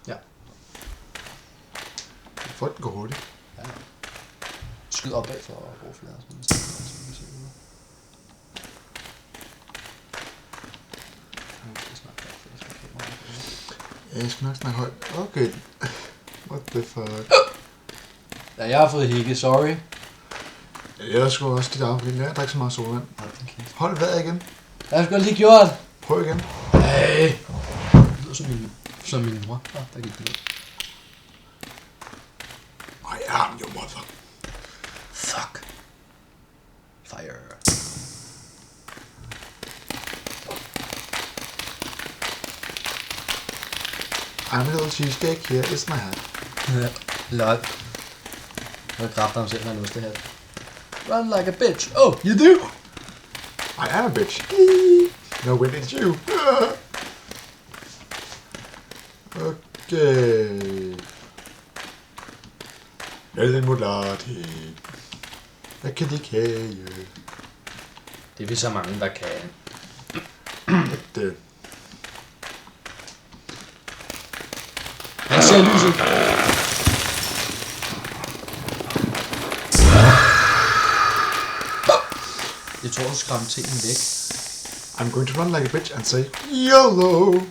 Ja. Folk går hurtigt. Ja. Skyd op bag for overfladen. Jeg skal nok snakke højt. Okay. What the fuck? Ja, jeg har fået hikke, sorry. Jeg skulle også dit afgivet. Jeg drikker så meget solvand. Hold vejret igen. Jeg har sgu lige gjort. Prøv igen. Hey. Det lyder som min mor. Ja, der gik det ned. I am your mother. Fuck. Fire. I'm a little cheesecake, here is my hat. Lol. Nu kræfter ham selv, når han det her. Run like a bitch. Oh, you do? I am a bitch. No, wait, it's you. Okay. Ellen Mulati. Hvad kan de kage? Det er vi så mange, der kan. Det. Han ser lyset. Jeg tror, du skræmte tingene væk. I'm going to run like a bitch and say YOLO.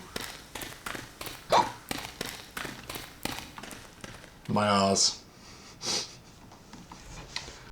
My ass.